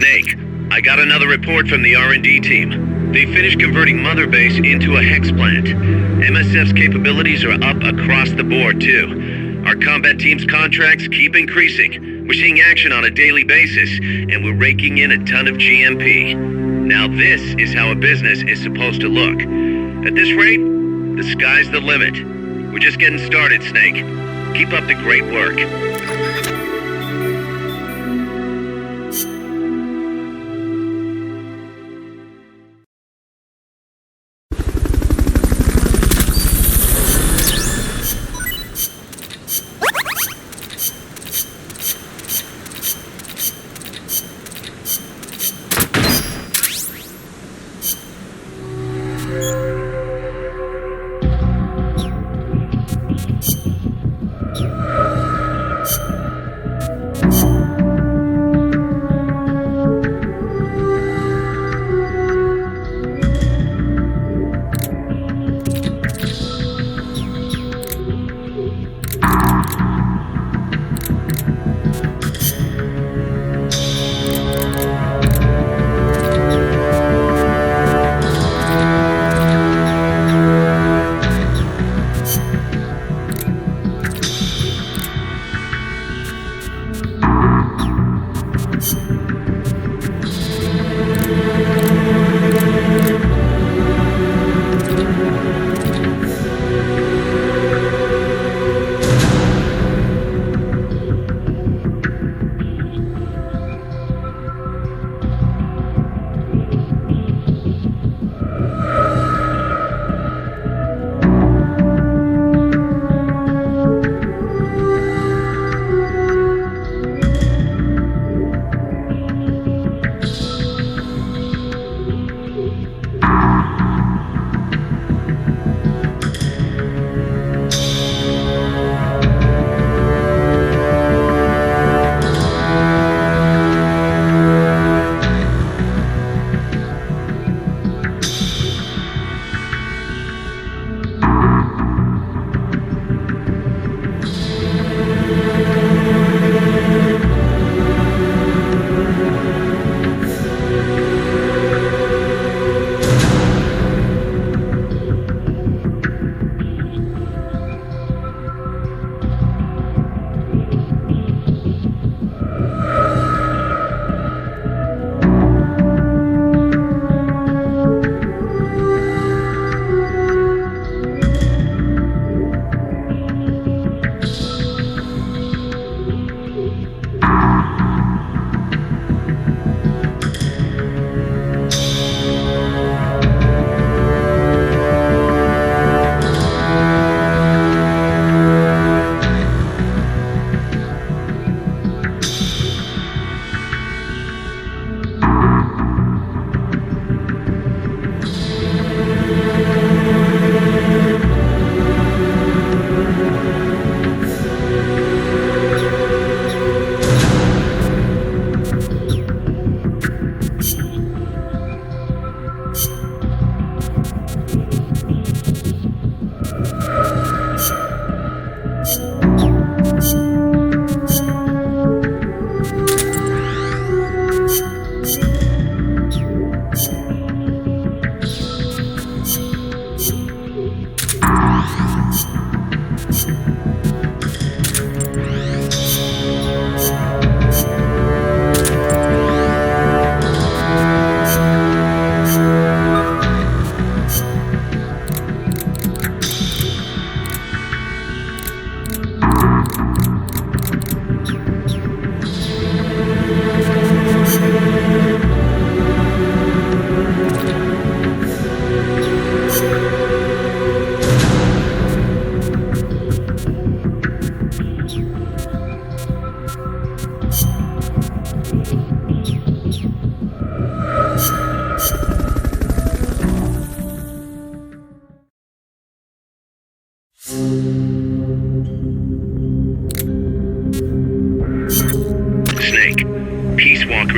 Snake, I got another report from the R&D team. They finished converting Mother Base into a hex plant. MSF's capabilities are up across the board, too. Our combat team's contracts keep increasing. We're seeing action on a daily basis, and we're raking in a ton of GMP. Now this is how a business is supposed to look. At this rate, the sky's the limit. We're just getting started, Snake. Keep up the great work.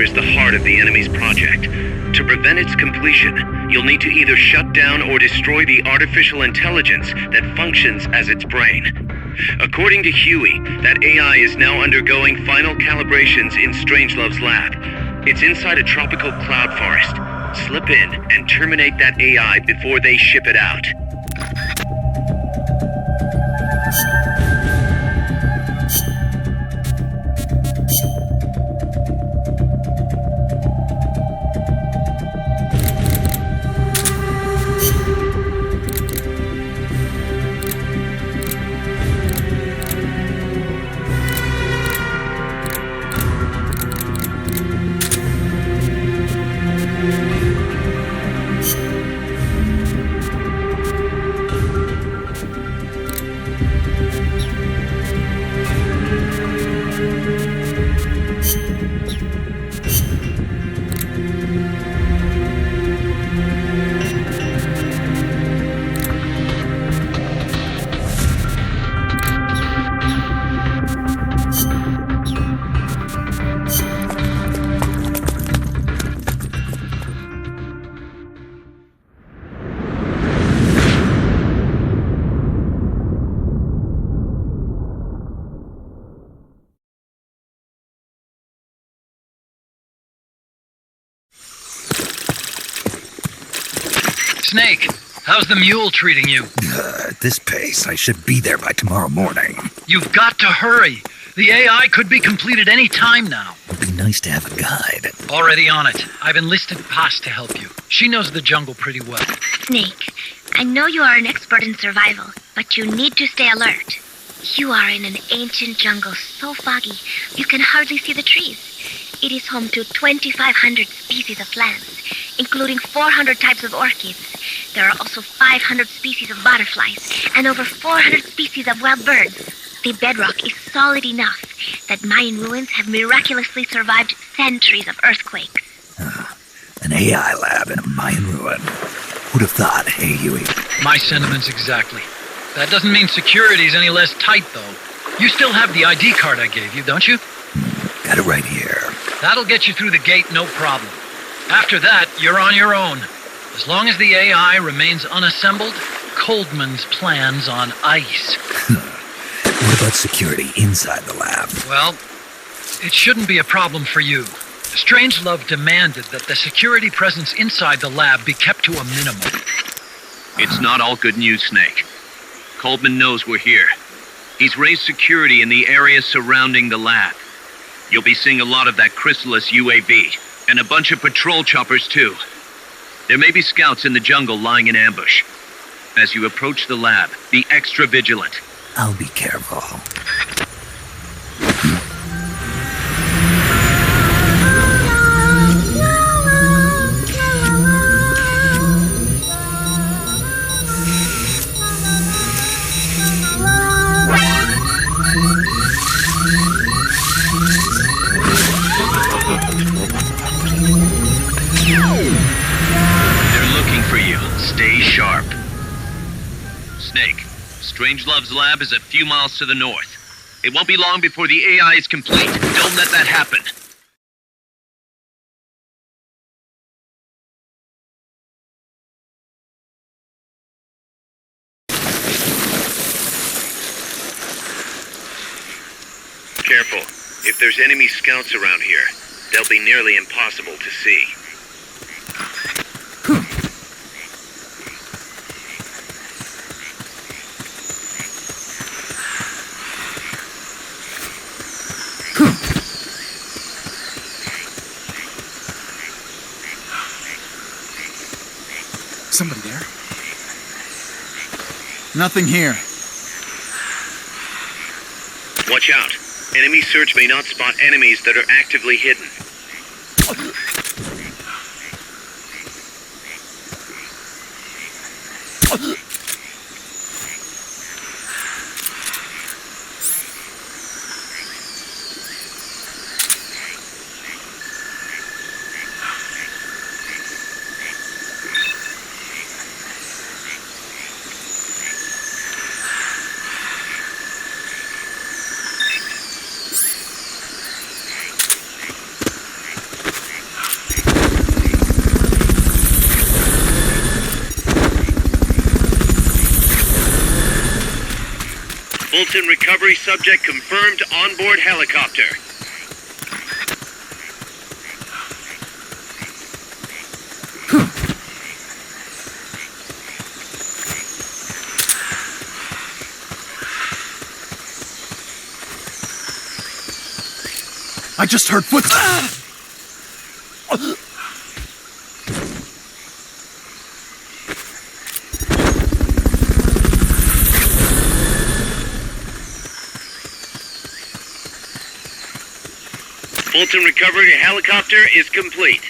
is the heart of the enemy's project. To prevent its completion, you'll need to either shut down or destroy the artificial intelligence that functions as its brain. According to Huey, that AI is now undergoing final calibrations in Strangelove's lab. It's inside a tropical cloud forest. Slip in and terminate that AI before they ship it out. Snake, how's the mule treating you? At this pace, I should be there by tomorrow morning. You've got to hurry. The AI could be completed any time now. It'd be nice to have a guide. Already on it. I've enlisted Paz to help you. She knows the jungle pretty well. Snake, I know you are an expert in survival, but you need to stay alert. You are in an ancient jungle so foggy, you can hardly see the trees. It is home to 2,500 species of plants, including 400 types of orchids. There are also 500 species of butterflies and over 400 species of wild birds. The bedrock is solid enough that Mayan ruins have miraculously survived centuries of earthquakes. An AI lab in a Mayan ruin. Who'd have thought, hey, Huey? My sentiments exactly. That doesn't mean security's any less tight, though. You still have the ID card I gave you, don't you? Got it right here. That'll get you through the gate, no problem. After that, you're on your own. As long as the AI remains unassembled, Coldman's plan's on ice. What about security inside the lab? Well, it shouldn't be a problem for you. Strangelove demanded that the security presence inside the lab be kept to a minimum. It's not all good news, Snake. Coldman knows we're here. He's raised security in the area surrounding the lab. You'll be seeing a lot of that Chrysalis UAV, and a bunch of patrol choppers too. There may be scouts in the jungle lying in ambush. As you approach the lab, be extra vigilant. I'll be careful. They're looking for you. Stay sharp. Snake, Strangelove's lab is a few miles to the north. It won't be long before the AI is complete. Don't let that happen. Careful. If there's enemy scouts around here, they'll be nearly impossible to see. Somebody there? Nothing here. Watch out. Enemy search may not spot enemies that are actively hidden. Fulton recovery subject confirmed onboard helicopter. just heard footsteps. Fulton recovery helicopter is complete.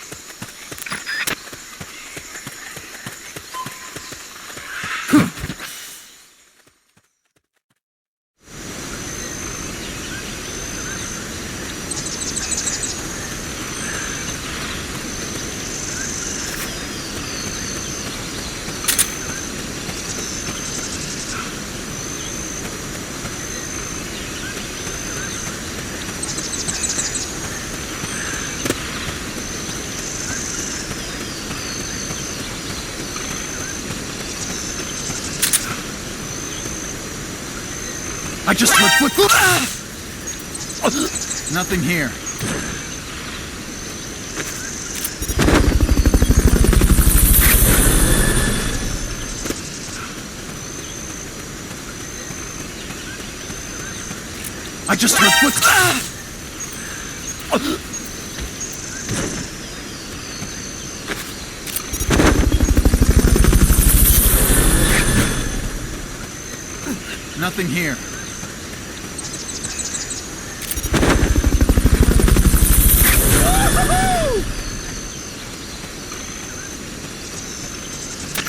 I just heard footsteps. Nothing here. I just heard footsteps. Nothing here.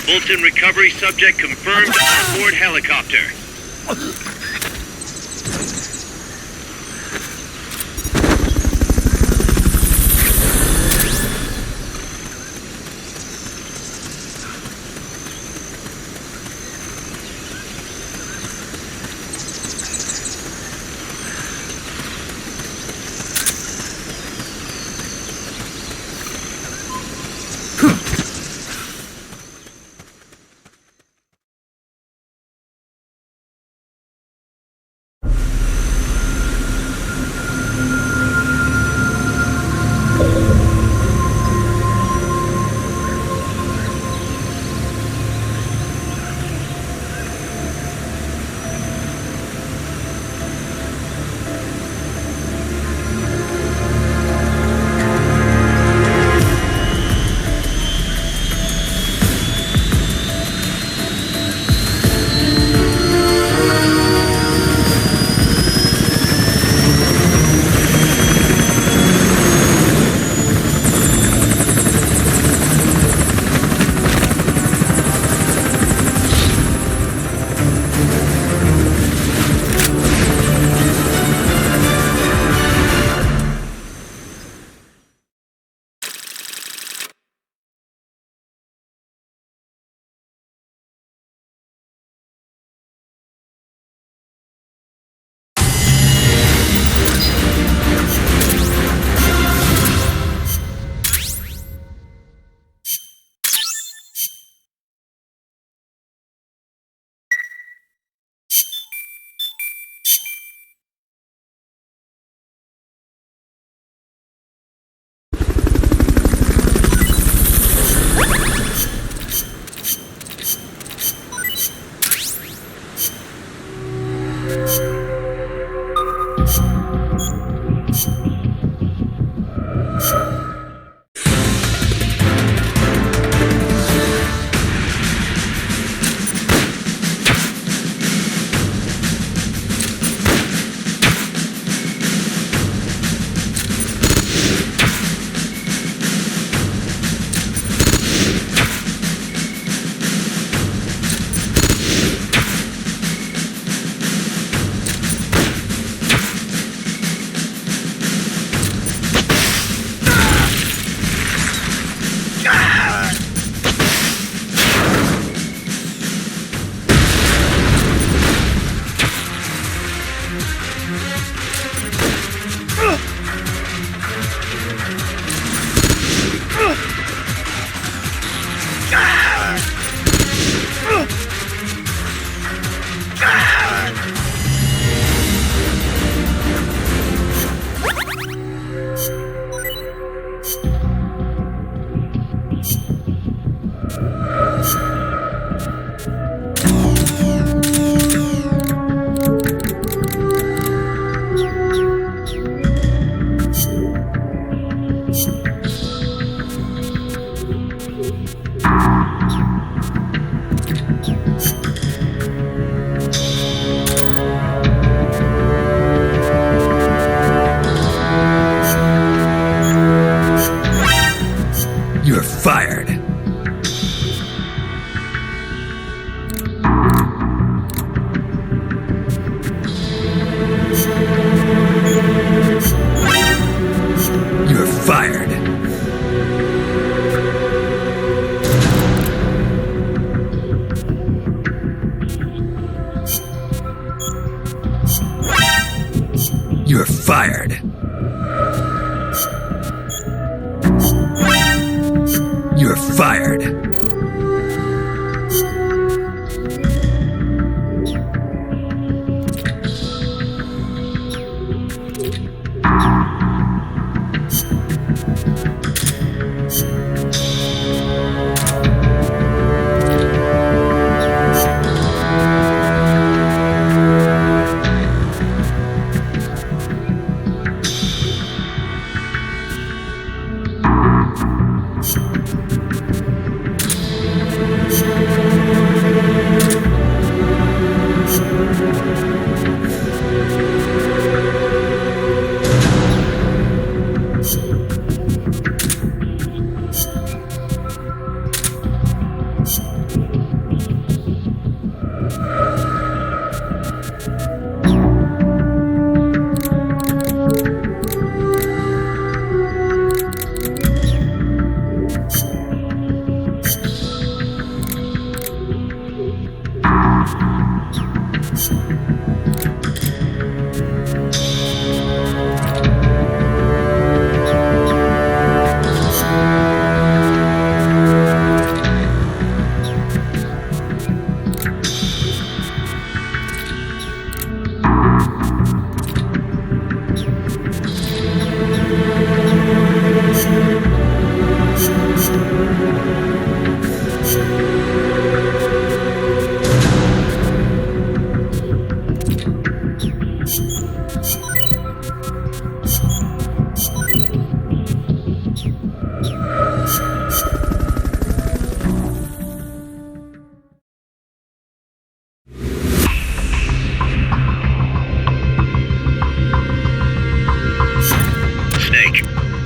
Fulton recovery subject confirmed onboard helicopter. You're fired. You're fired. You're fired. You're fired.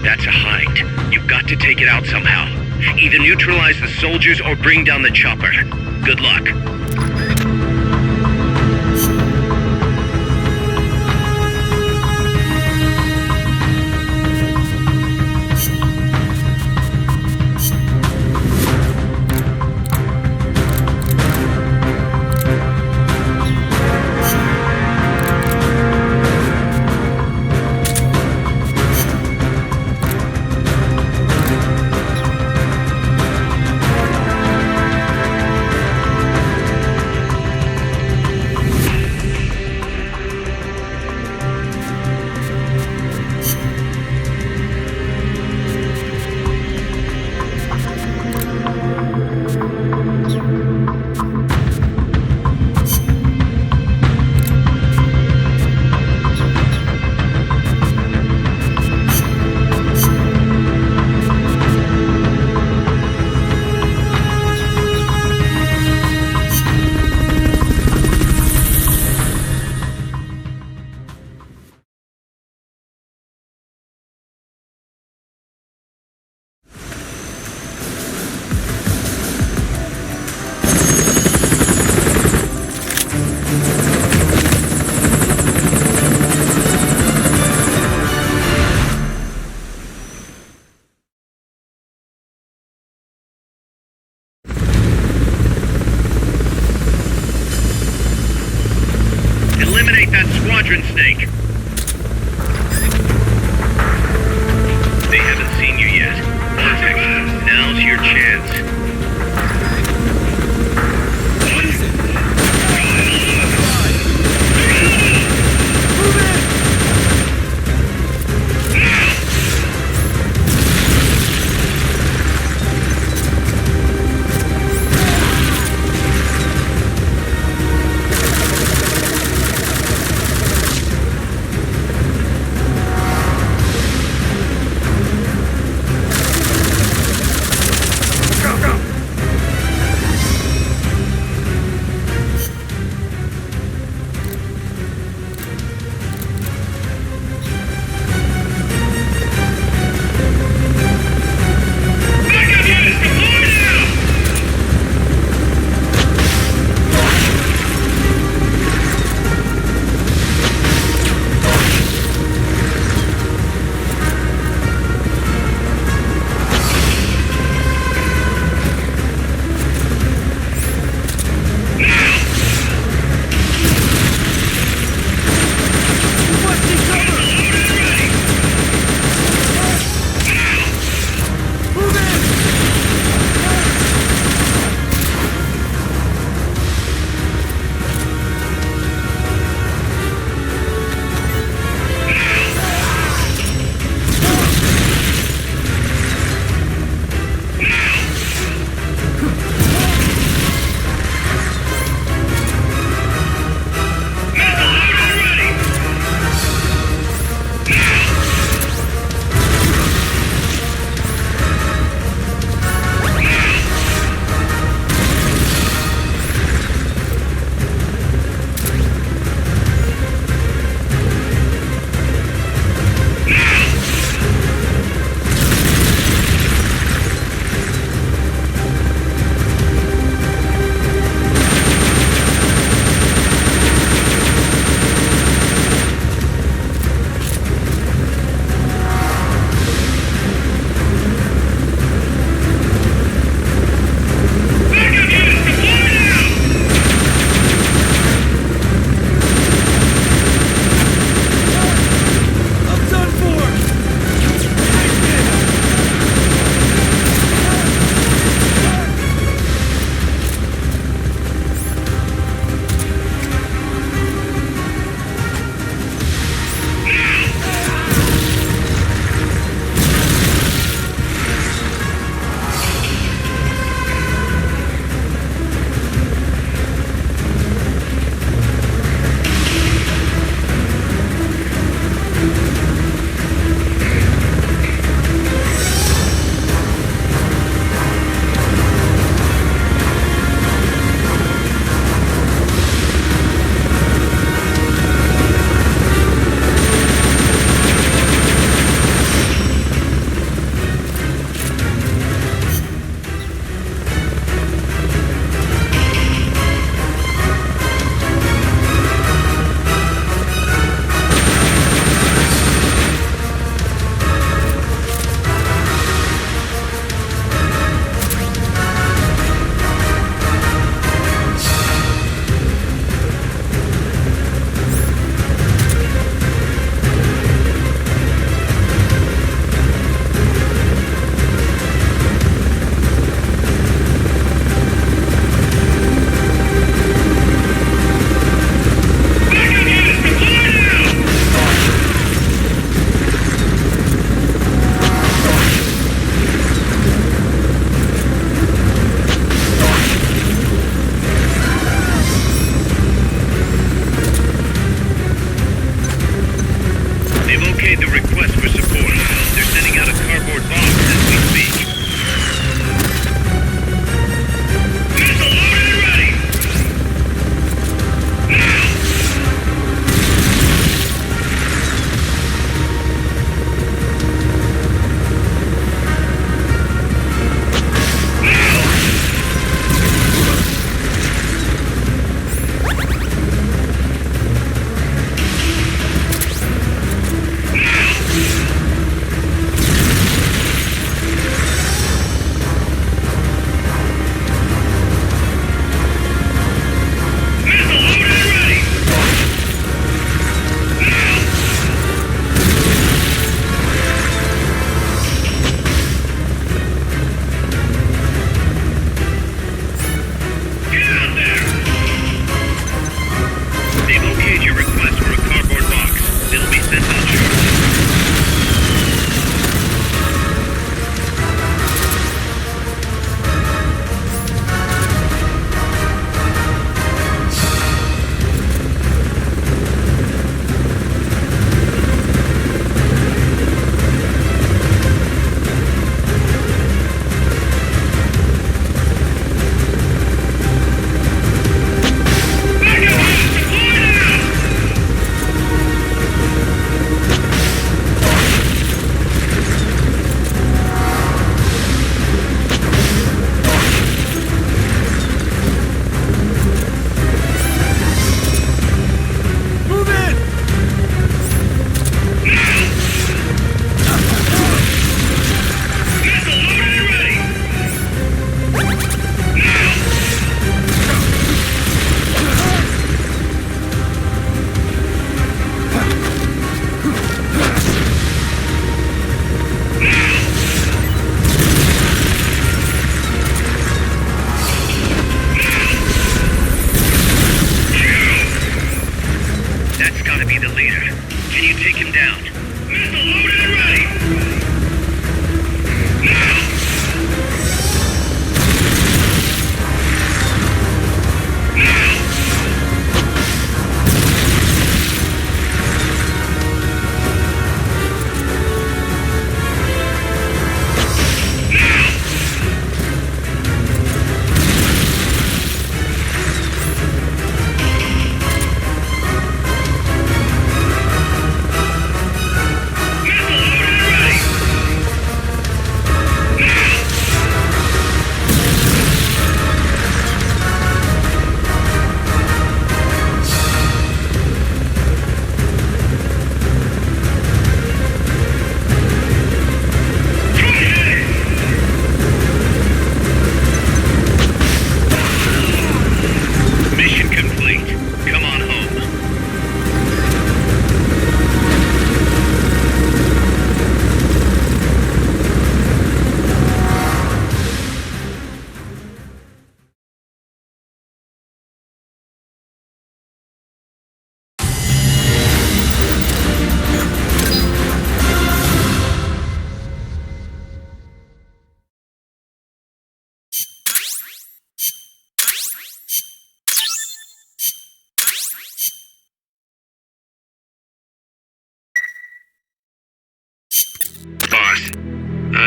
That's a hind. You've got to take it out somehow. Either neutralize the soldiers or bring down the chopper. Good luck. Eliminate that squadron, Snake. They haven't seen you yet. Perfect. Now's your chance.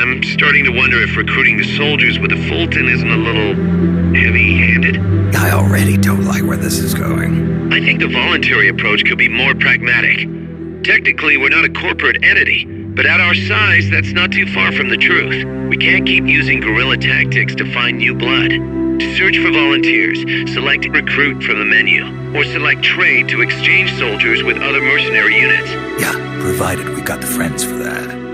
I'm starting to wonder if recruiting the soldiers with a Fulton isn't a little heavy-handed. I already don't like where this is going. I think the voluntary approach could be more pragmatic. Technically, we're not a corporate entity, but at our size, that's not too far from the truth. We can't keep using guerrilla tactics to find new blood. To search for volunteers, select recruit from the menu, or select trade to exchange soldiers with other mercenary units. Yeah, provided we got the friends for that.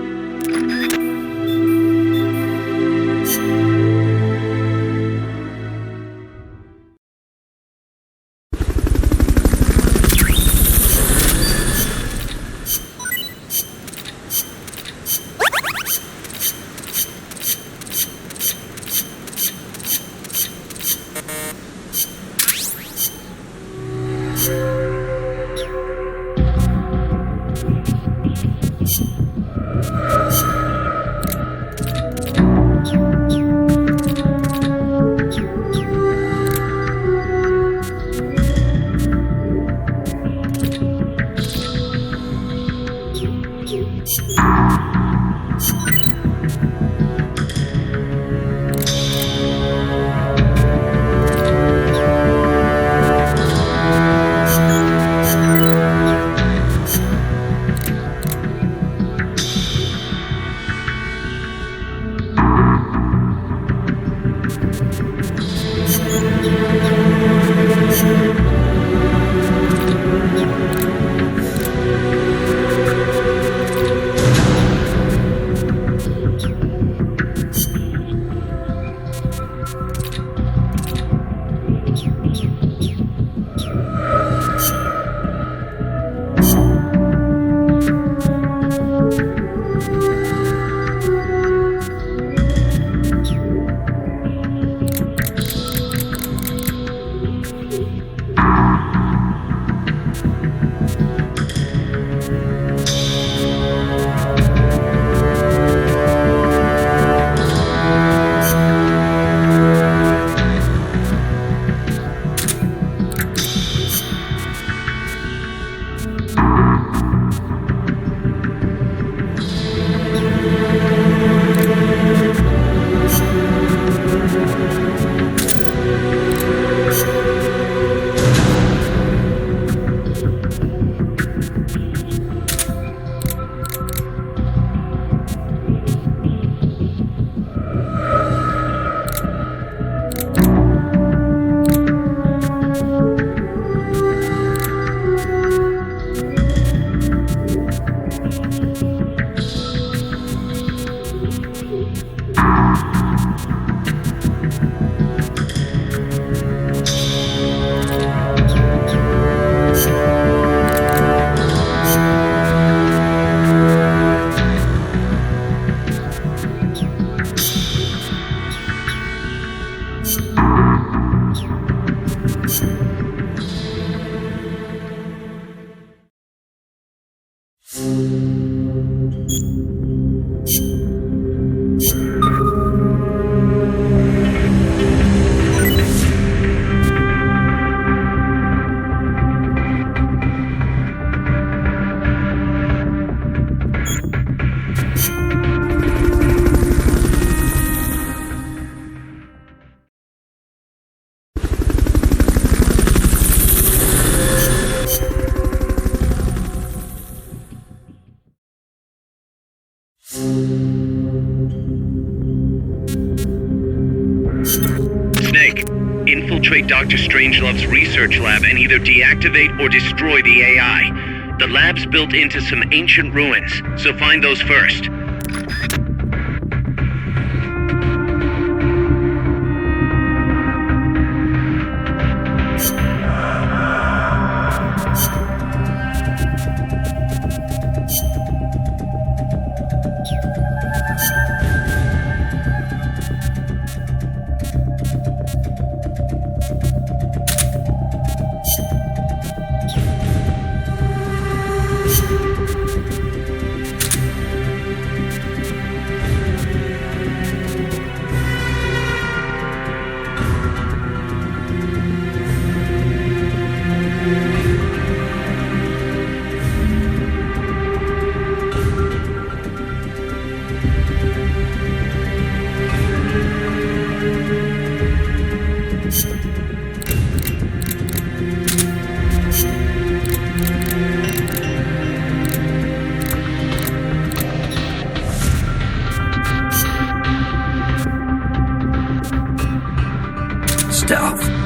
Infiltrate Dr. Strangelove's research lab and either deactivate or destroy the AI. The lab's built into some ancient ruins, so find those first. stuff.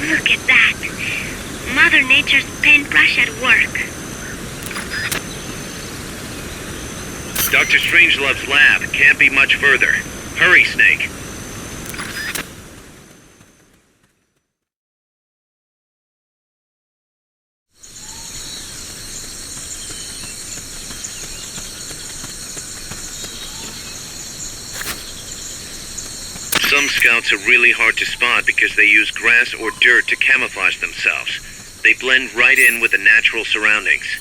Look at that. Mother Nature's paintbrush at work. Dr. Strangelove's lab can't be much further. Hurry, Snake. Some scouts are really hard to spot because they use grass or dirt to camouflage themselves. They blend right in with the natural surroundings.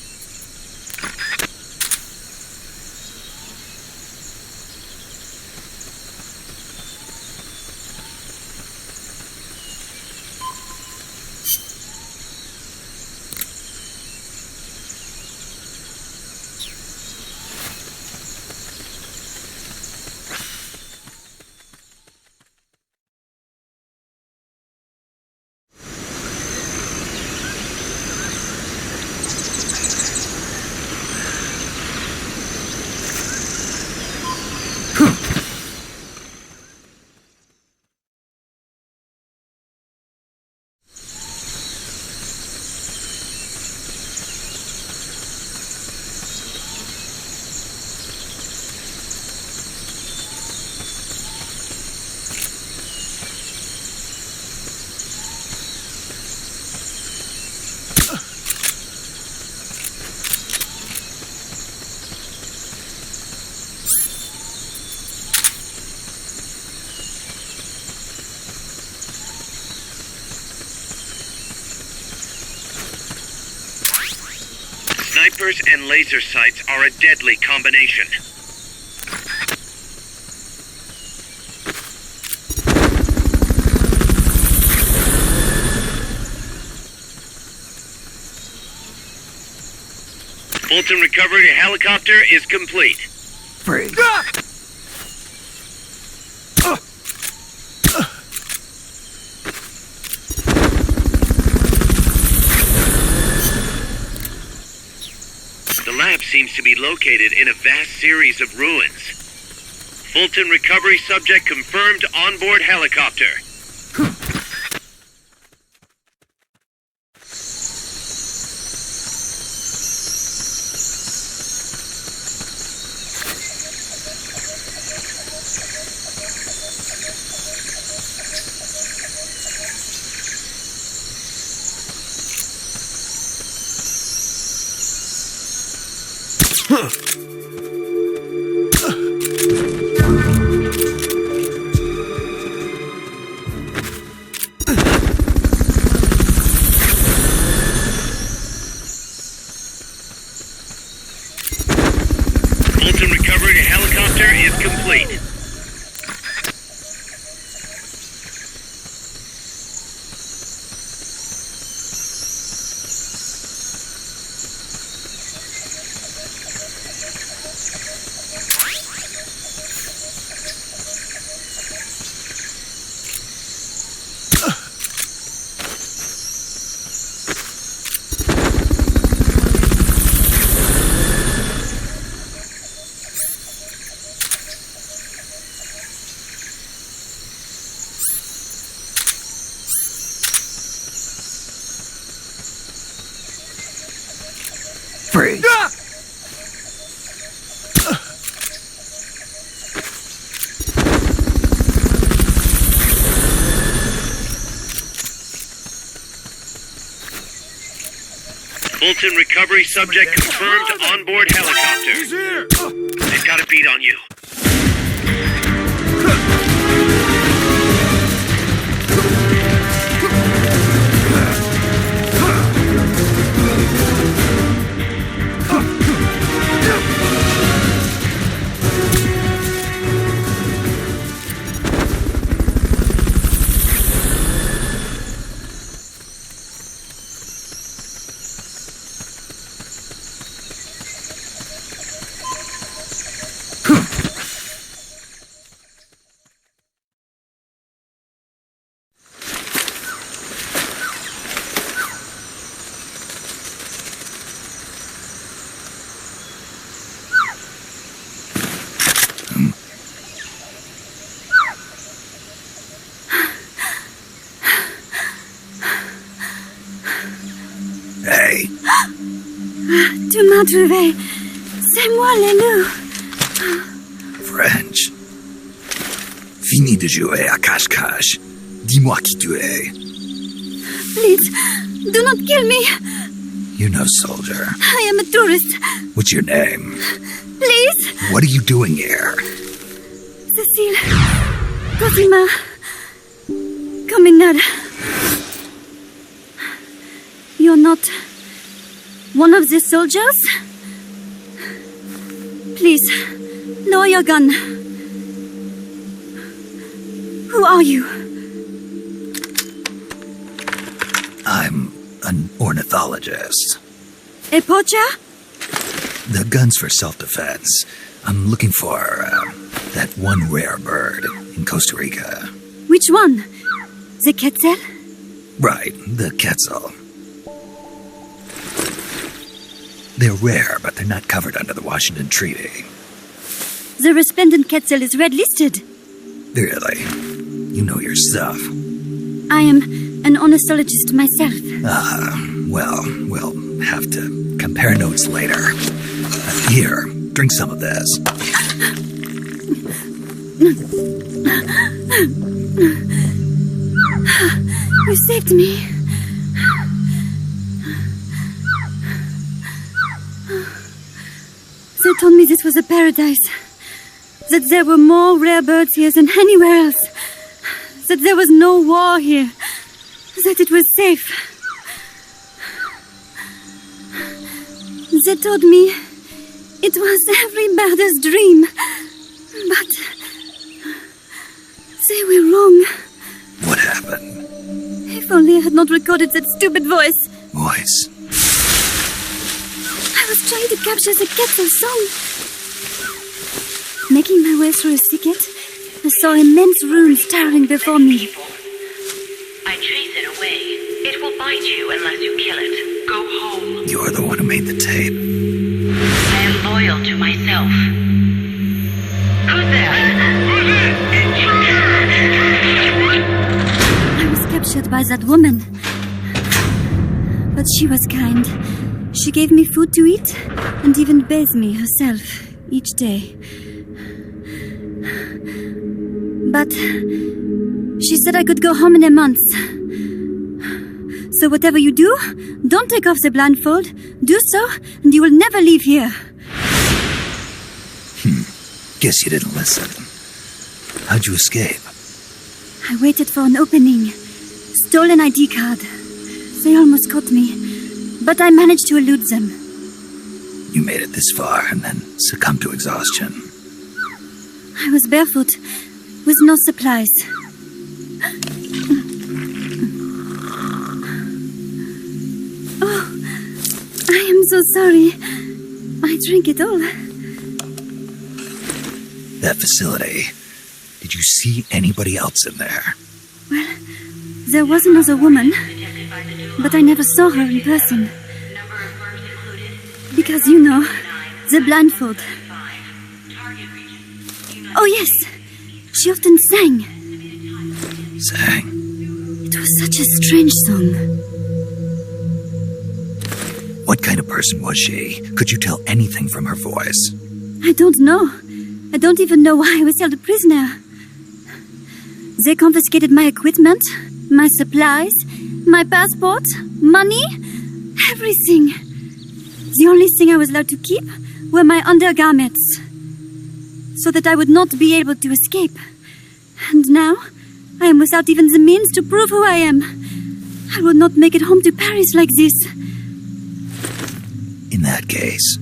Snipers and laser sights are a deadly combination. Fulton recovery helicopter is complete. Freeze. The lab seems to be located in a vast series of ruins. Fulton recovery subject confirmed onboard helicopter. Fulton recovery helicopter is complete. Freeze. Fulton recovery subject confirmed onboard helicopter. He's here! They've got a beat on you. Hey, Tu m'as trouvé. C'est moi, le loup. French. Fini de jouer à cache-cache. Dis-moi qui tu es. Please, do not kill me. You know, soldier. I am a tourist. What's your name? Please. What are you doing here? Cecile. Cosima. Caminada. You're not one of the soldiers? Please, lower your gun. Who are you? I'm an ornithologist. A poacher? The gun's for self-defense. I'm looking for that one rare bird in Costa Rica. Which one? The quetzal? Right, the quetzal. They're rare, but they're not covered under the Washington Treaty. The resplendent quetzal is red listed. Really? You know your stuff. I am an ornithologist myself. Well, we'll have to compare notes later. Here, drink some of this. You saved me. They told me this was a paradise. That there were more rare birds here than anywhere else. That there was no war here. That it was safe. They told me it was every birder's dream. But they were wrong. What happened? If only I had not recorded that stupid voice. Voice. I was trying to capture the quetzal song. Making my way through a thicket, I saw immense ruins towering before me. I chase it away. It will bite you unless you kill it. Go home. You're the one who made the tape. I am loyal to myself. Who's there? I was captured by that woman. But she was kind. She gave me food to eat and even bathed me herself each day. But she said I could go home in a month. So whatever you do, don't take off the blindfold. Do so, and you will never leave here. Guess you didn't listen. How'd you escape? I waited for an opening. Stole an ID card. They almost caught me, but I managed to elude them. You made it this far and then succumbed to exhaustion. I was barefoot, with no supplies. Oh, I am so sorry. I drank it all. That facility. Did you see anybody else in there? Well, there was another woman, but I never saw her in person. Because, you know, the blindfold. Oh, yes. She often sang. Sang? It was such a strange song. What kind of person was she? Could you tell anything from her voice? I don't know. I don't even know why I was held a prisoner. They confiscated my equipment, my supplies, my passport, money, everything. The only thing I was allowed to keep were my undergarments, so that I would not be able to escape. And now, I am without even the means to prove who I am. I will not make it home to Paris like this. In that case,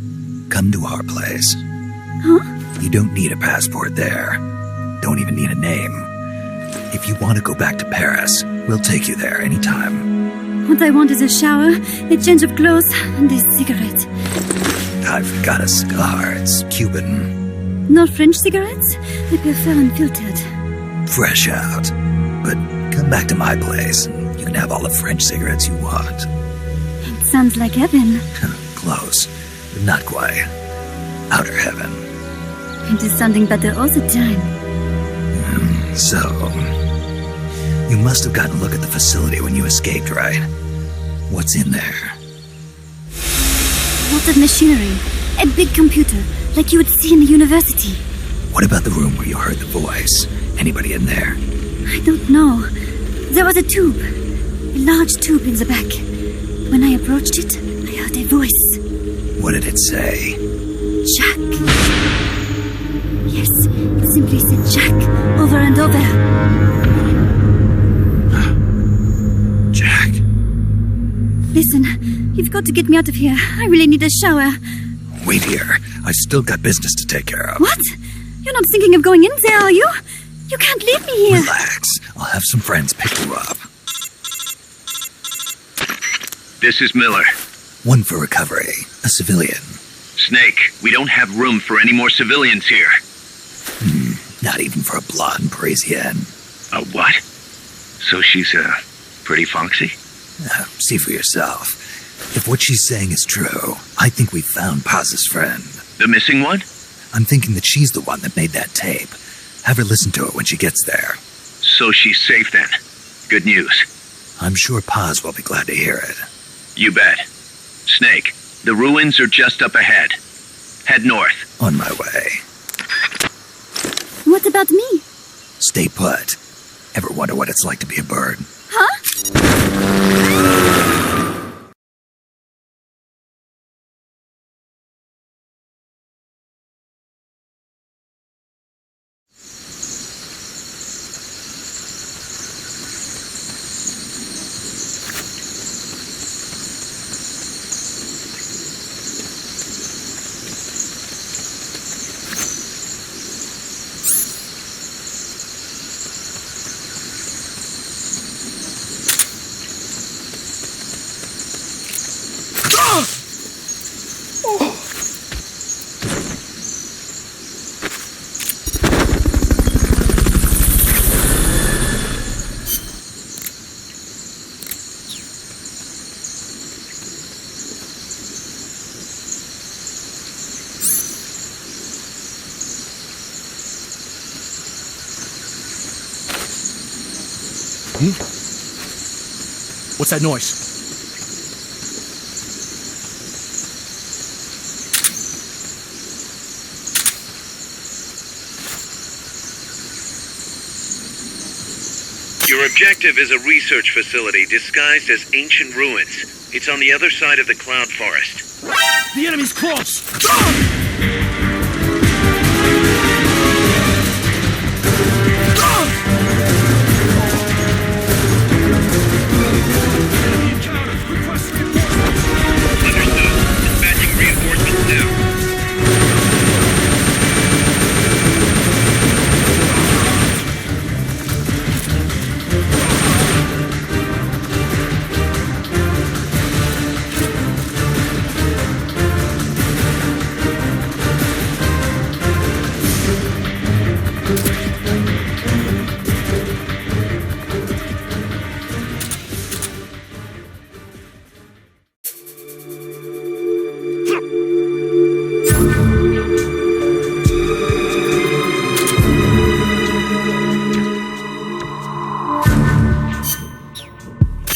come to our place. Huh? You don't need a passport there. Don't even need a name. If you want to go back to Paris, we'll take you there anytime. What I want is a shower, a change of clothes, and a cigarette. I've got a cigar. It's Cuban. No French cigarettes? I prefer unfiltered. Fresh out. But come back to my place, and you can have all the French cigarettes you want. It sounds like heaven. Close, but not quite. Outer heaven. It is sounding better all the time. So, you must have gotten a look at the facility when you escaped, right? What's in there? Lots of machinery. A big computer, like you would see in a university. What about the room where you heard the voice? Anybody in there? I don't know. There was a tube. A large tube in the back. When I approached it, I heard a voice. What did it say? Jack. Yes, it simply said Jack over and over. Jack. Listen, you've got to get me out of here. I really need a shower. Wait here. I still got business to take care of. What? You're not thinking of going in there, are you? You can't leave me here. Relax. I'll have some friends pick you up. This is Miller. One for recovery. A civilian. Snake, we don't have room for any more civilians here. Not even for a blonde Parisienne. A what? So she's, pretty foxy? See for yourself. If what she's saying is true, I think we've found Paz's friend. The missing one? I'm thinking that she's the one that made that tape. Have her listen to it when she gets there. So she's safe then. Good news. I'm sure Paz will be glad to hear it. You bet. Snake, the ruins are just up ahead. Head north. On my way. What about me? Stay put. Ever wonder what it's like to be a bird? Huh? What's that noise? Your objective is a research facility disguised as ancient ruins. It's on the other side of the cloud forest. The enemy's close!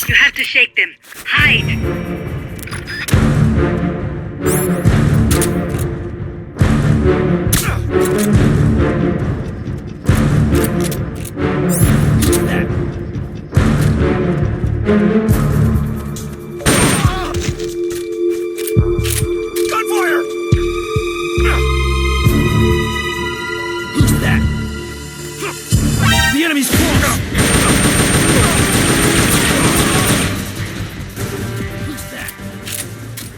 You have to shake them. Hide. Gunfire! Who's that? The enemy's close! Who's that?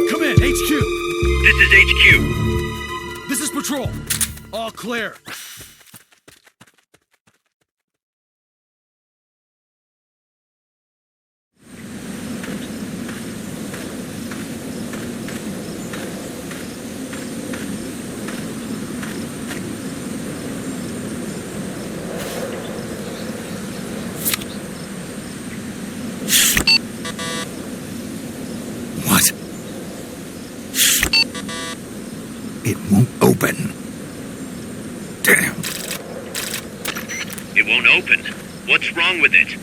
Come in, HQ! This is HQ. This is Patrol. All clear. What? It won't open. Damn. It won't open. What's wrong with it?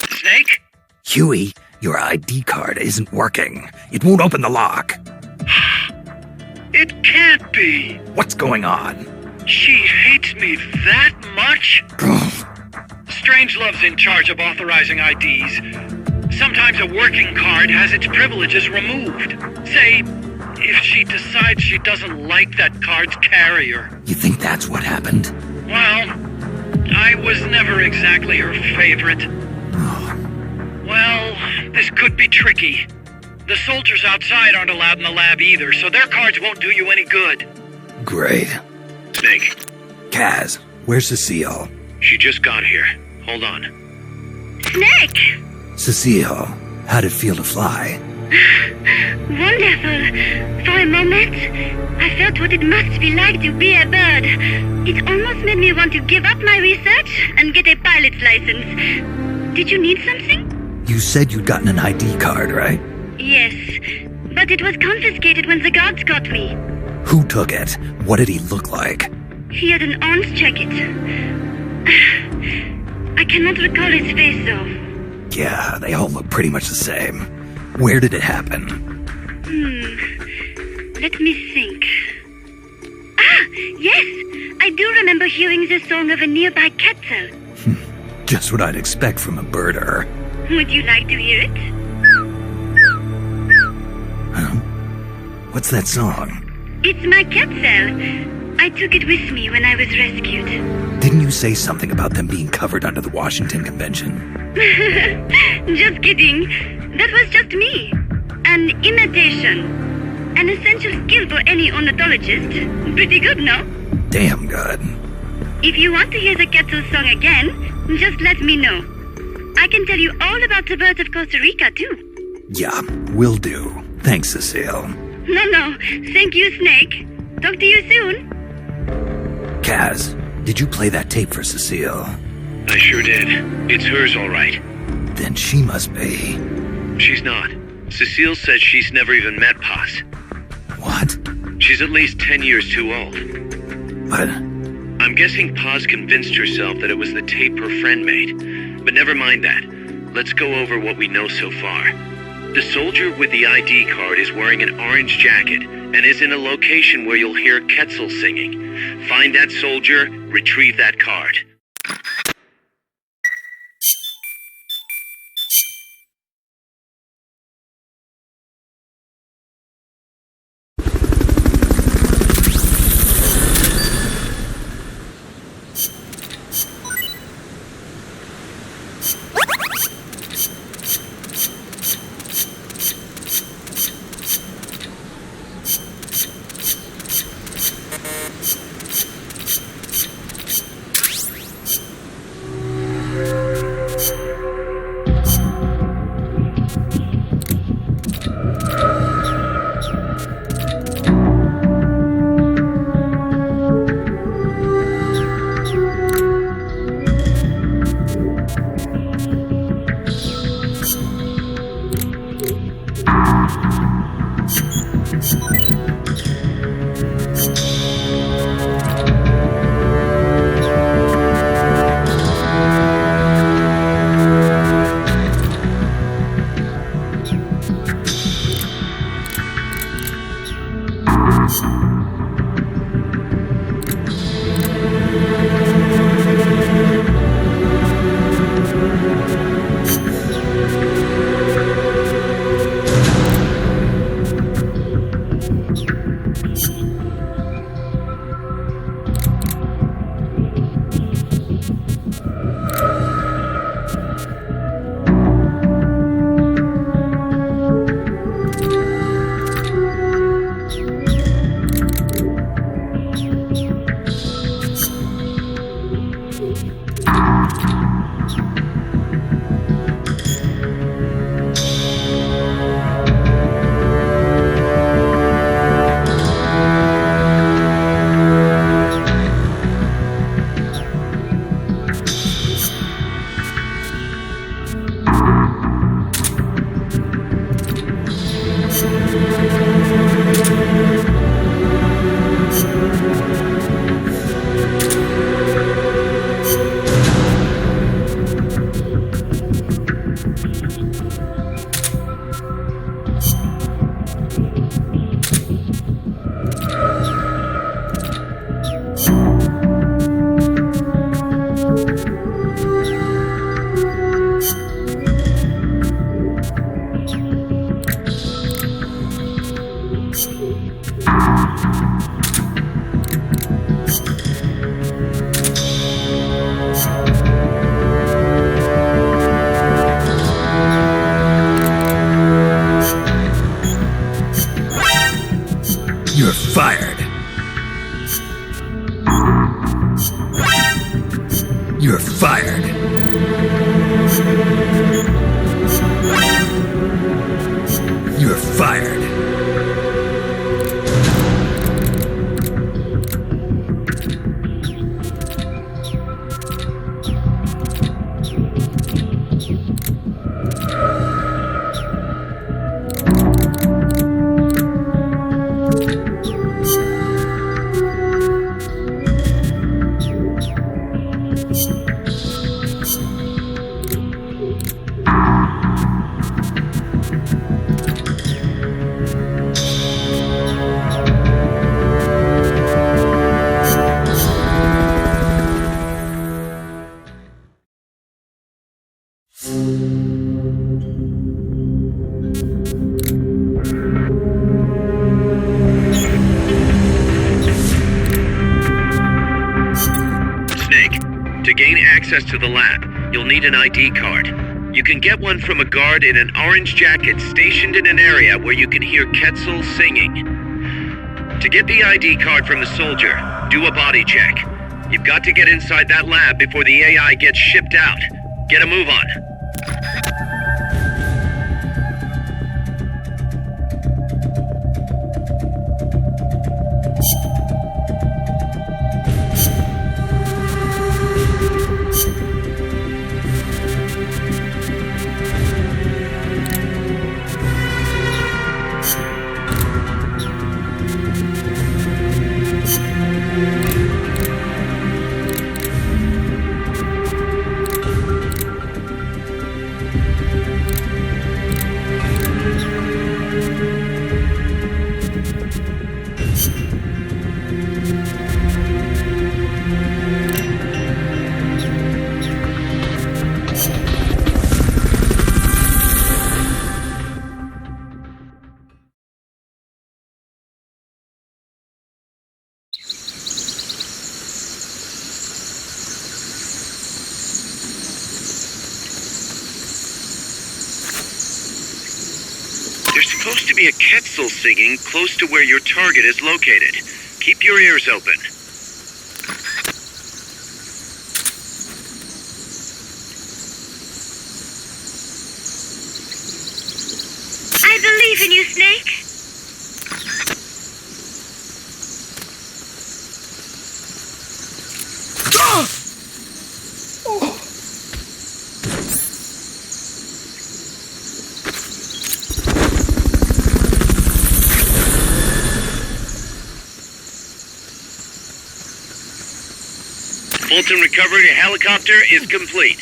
Snake? Huey, your ID card isn't working. It won't open the lock. It can't be. What's going on? She hates me that much? Strangelove's in charge of authorizing IDs. Sometimes a working card has its privileges removed. Say, if she decides she doesn't like that card's carrier. You think that's what happened? Well, I was never exactly her favorite. Well, this could be tricky. The soldiers outside aren't allowed in the lab either, so their cards won't do you any good. Great. Snake, Kaz, where's Cecile? she just got here. Hold on. Snake! Cecile, how'd it feel to fly? Wonderful. For a moment, I felt what it must be like to be a bird. It almost made me want to give up my research and get a pilot's license. Did you need something? You said you'd gotten an ID card, right? Yes, but it was confiscated when the guards got me. Who took it? What did he look like? He had an orange jacket. I cannot recall his face, though. Yeah, they all look pretty much the same. Where did it happen? Let me think. Ah, yes! I do remember hearing the song of a nearby quetzal. Just what I'd expect from a birder. Would you like to hear it? Huh? What's that song? It's my quetzal. I took it with me when I was rescued. Didn't you say something about them being covered under the Washington Convention? Just kidding. That was just me. An imitation. An essential skill for any ornithologist. Pretty good, no? Damn good. If you want to hear the quetzal song again, just let me know. I can tell you all about the birds of Costa Rica, too. Yeah, will do. Thanks, Cecile. No. Thank you, Snake. Talk to you soon. Kaz, did you play that tape for Cecile? I sure did. It's hers, all right. Then she must be... She's not. Cecile said she's never even met Paz. What? She's at least 10 years too old. But... I'm guessing Paz convinced herself that it was the tape her friend made. But never mind that. Let's go over what we know so far. The soldier with the ID card is wearing an orange jacket and is in a location where you'll hear quetzal singing. Find that soldier, retrieve that card. You're fired. You're fired. You're fired. To the lab, you'll need an ID card. You can get one from a guard in an orange jacket stationed in an area where you can hear Quetzal singing. To get the ID card from the soldier, do a body check. You've got to get inside that lab before the AI gets shipped out. Get a move on. Supposed to be a Quetzal singing close to where your target is located. Keep your ears open. I believe in you, Snake. Fulton recovery helicopter is complete.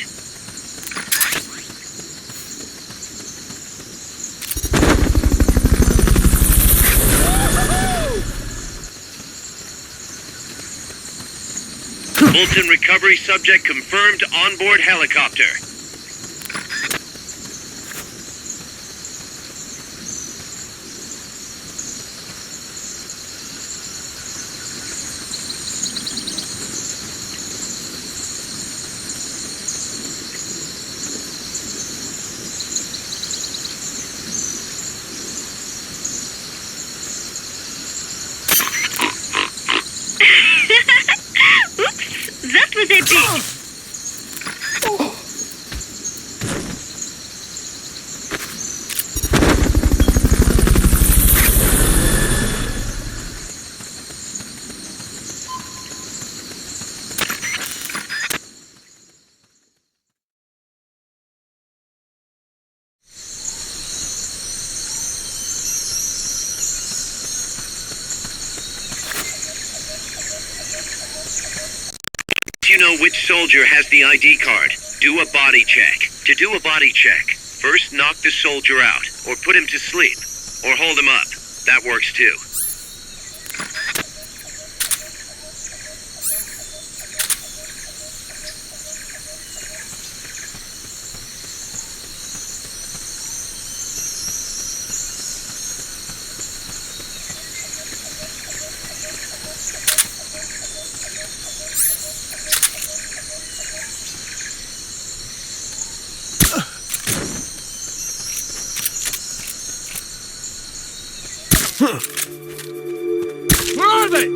Fulton recovery subject confirmed onboard helicopter. That was a big... You know which soldier has the ID card. Do a body check. To do a body check, first knock the soldier out, or put him to sleep, or hold him up. That works too. Where are they?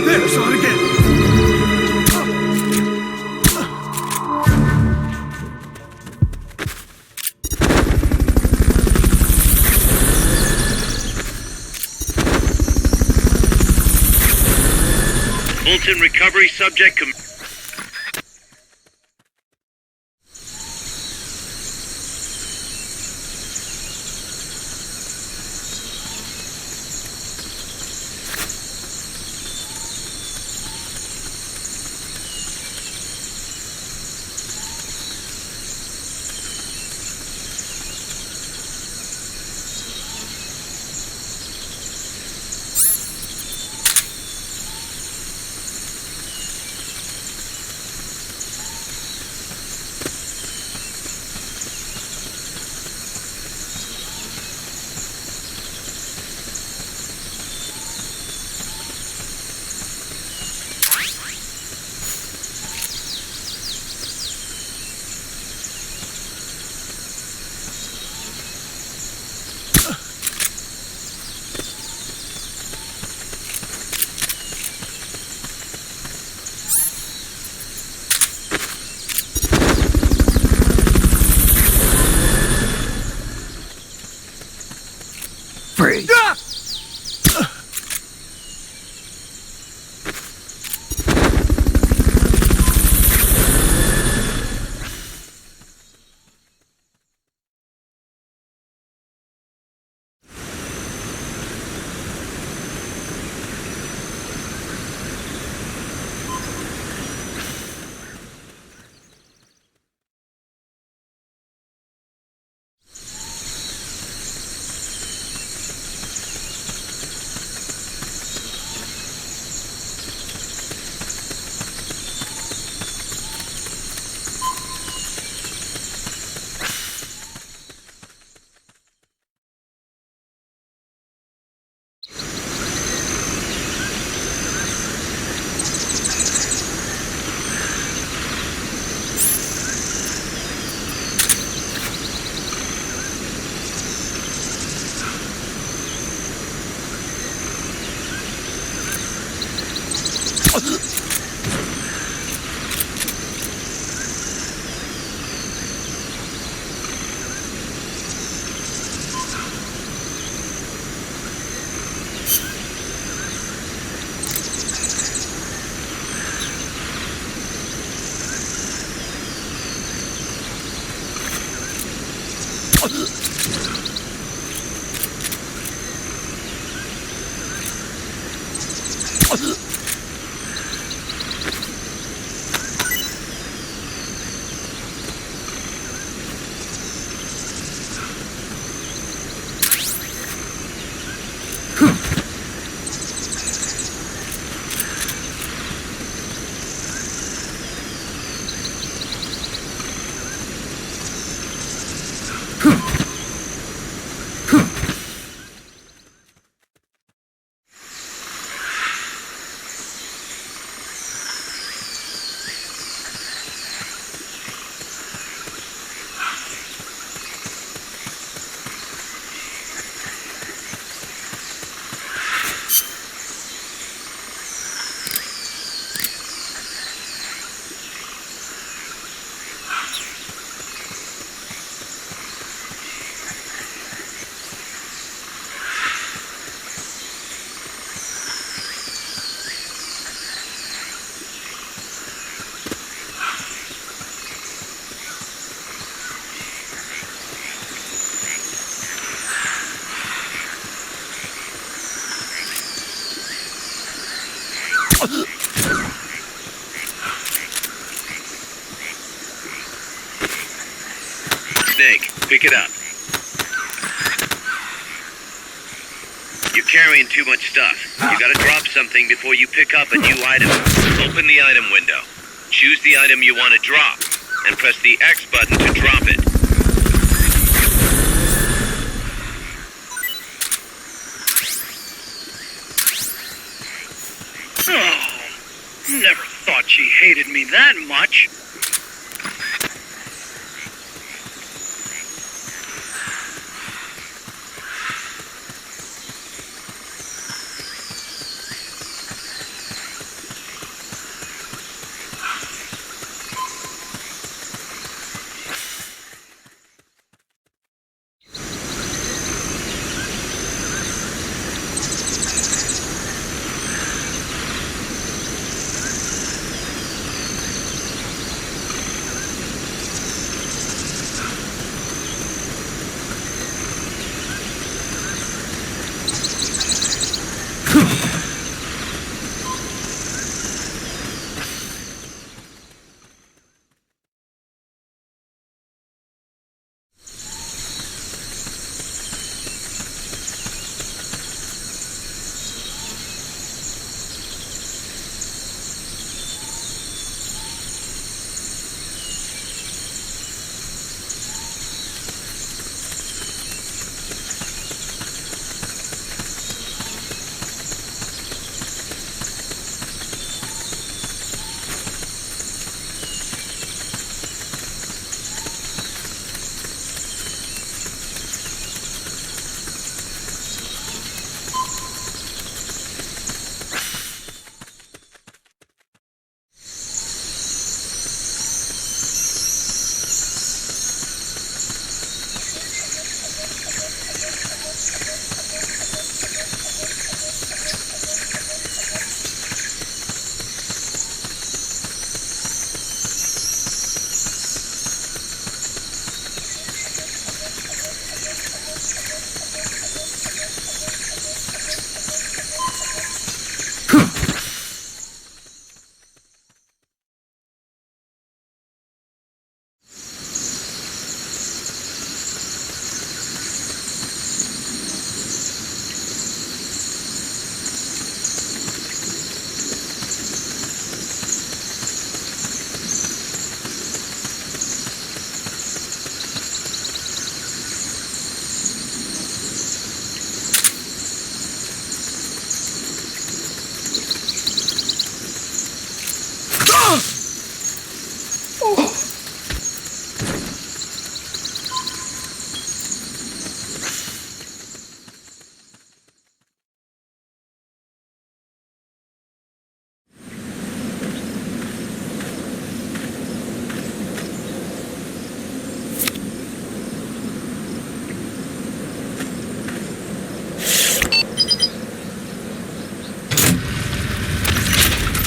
There, saw it again. Fulton recovery subject. Free. Snake, pick it up. You're carrying too much stuff. You gotta drop something before you pick up a new item. Open the item window. Choose the item you want to drop, and press the X button to drop it. Oh, never thought she hated me that much.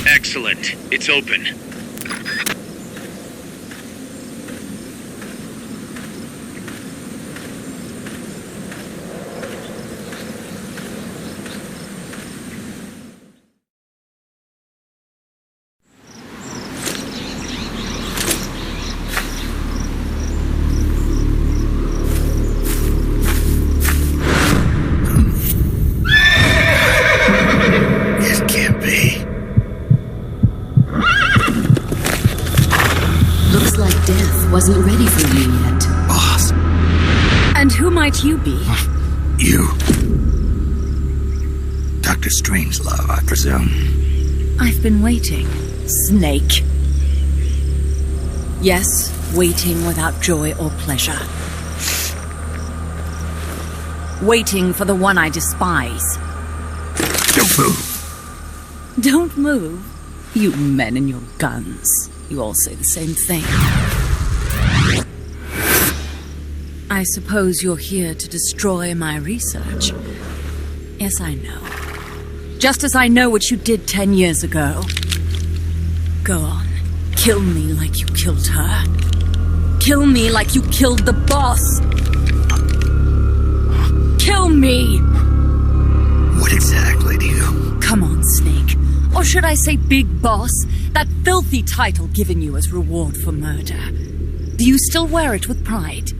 Excellent. It's open. Wasn't ready for you yet. Boss. And who might you be? You. Dr. Strangelove, I presume. I've been waiting, Snake. Yes, waiting without joy or pleasure. Waiting for the one I despise. Don't move. Don't move? You men and your guns. You all say the same thing. I suppose you're here to destroy my research. Yes, I know. Just as I know what you did 10 years ago. Go on. Kill me like you killed her. Kill me like you killed the boss. Kill me! What exactly do you... Come on, Snake. Or should I say Big Boss? That filthy title given you as reward for murder. Do you still wear it with pride?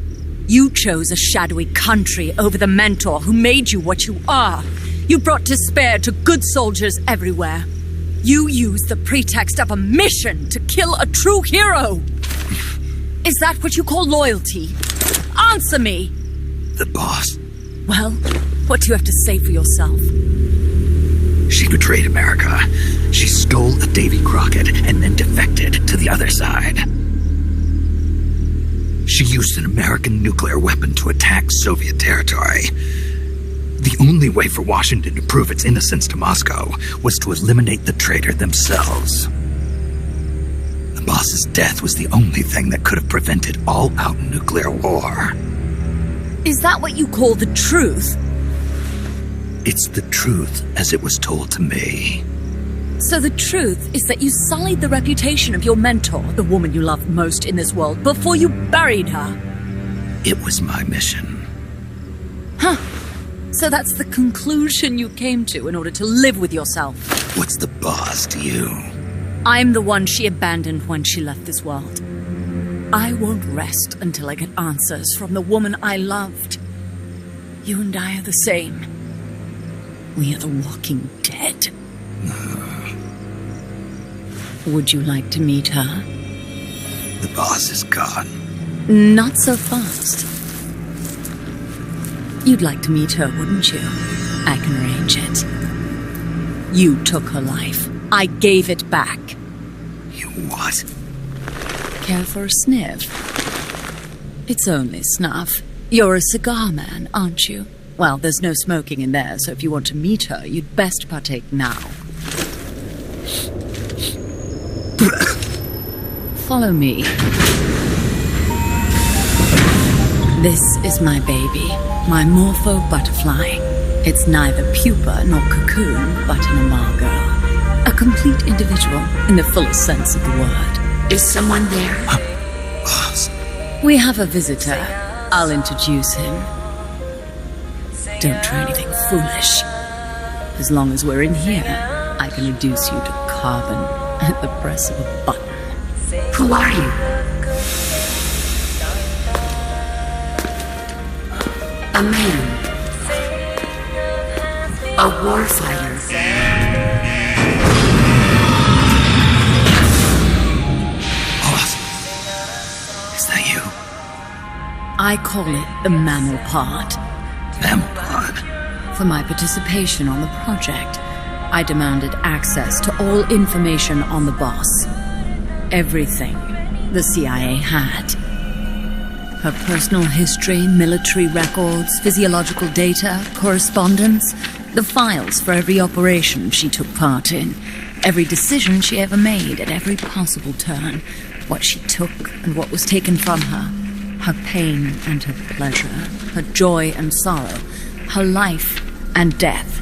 You chose a shadowy country over the mentor who made you what you are. You brought despair to good soldiers everywhere. You used the pretext of a mission to kill a true hero. Is that what you call loyalty? Answer me! The boss. Well, what do you have to say for yourself? She betrayed America. She stole a Davy Crockett and then defected to the other side. She used an American nuclear weapon to attack Soviet territory. The only way for Washington to prove its innocence to Moscow was to eliminate the traitor themselves. The boss's death was the only thing that could have prevented all-out nuclear war. Is that what you call the truth? It's the truth as it was told to me. So the truth is that you sullied the reputation of your mentor, the woman you loved most in this world, before you buried her. It was my mission. Huh. So that's the conclusion you came to in order to live with yourself. What's the boss to you? I'm the one she abandoned when she left this world. I won't rest until I get answers from the woman I loved. You and I are the same. We are the walking dead. Would you like to meet her? The boss is gone. Not so fast. You'd like to meet her, wouldn't you? I can arrange it. You took her life. I gave it back. You what? Care for a sniff? It's only snuff. You're a cigar man, aren't you? Well, there's no smoking in there, so if you want to meet her, you'd best partake now. Follow me. This is my baby, my morpho butterfly. It's neither pupa nor cocoon, but an imago. A complete individual in the fullest sense of the word. Is someone there? Boss. We have a visitor. I'll introduce him. Don't try anything foolish. As long as we're in here, I can reduce you to carbon at the press of a button. Who are you? A man. A warfighter. Boss. Is that you? I call it the mammal pod. Mammal pod? For my participation on the project, I demanded access to all information on the boss. Everything the CIA had. Her personal history, military records, physiological data, correspondence, the files for every operation she took part in, every decision she ever made at every possible turn, what she took and what was taken from her, her pain and her pleasure, her joy and sorrow, her life and death,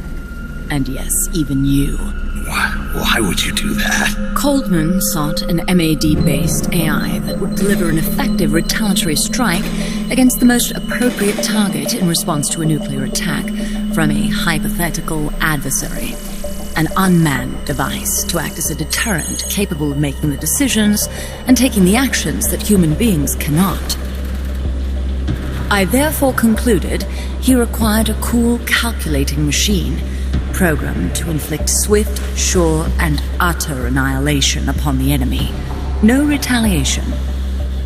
and yes, even you. Why would you do that? Coldman sought an MAD-based AI that would deliver an effective retaliatory strike against the most appropriate target in response to a nuclear attack from a hypothetical adversary. An unmanned device to act as a deterrent capable of making the decisions and taking the actions that human beings cannot. I therefore concluded he required a cool calculating machine programmed to inflict swift, sure, and utter annihilation upon the enemy. No retaliation.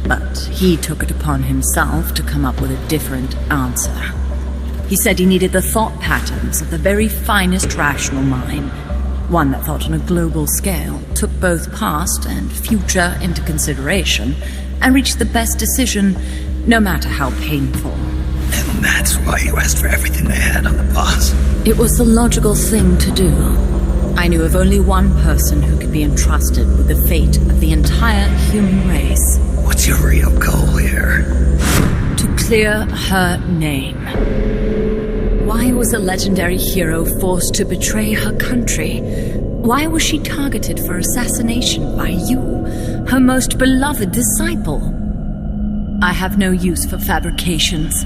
But he took it upon himself to come up with a different answer. He said he needed the thought patterns of the very finest rational mind, one that thought on a global scale, took both past and future into consideration, and reached the best decision, no matter how painful. And that's why you asked for everything they had on the boss. It was the logical thing to do. I knew of only one person who could be entrusted with the fate of the entire human race. What's your real goal here? To clear her name. Why was a legendary hero forced to betray her country? Why was she targeted for assassination by you, her most beloved disciple? I have no use for fabrications.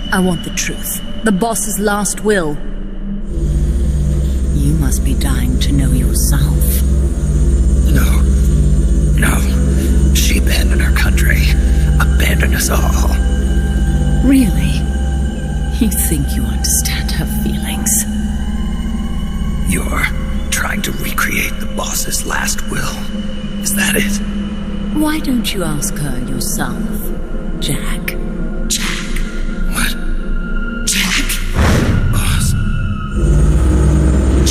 I want the truth. The boss's last will. You must be dying to know yourself. No. She abandoned her country. Abandoned us all. Really? You think you understand her feelings? You're trying to recreate the boss's last will. Is that it? Why don't you ask her yourself, Jack? Jack? What? Jack? Boss?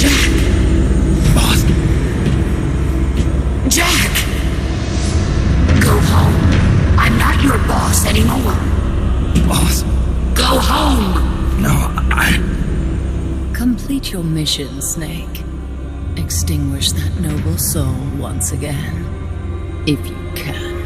Jack? Boss? Jack! Go home. I'm not your boss anymore. Boss? Go home! No, Complete your mission, Snake. Extinguish that noble soul once again, if you can.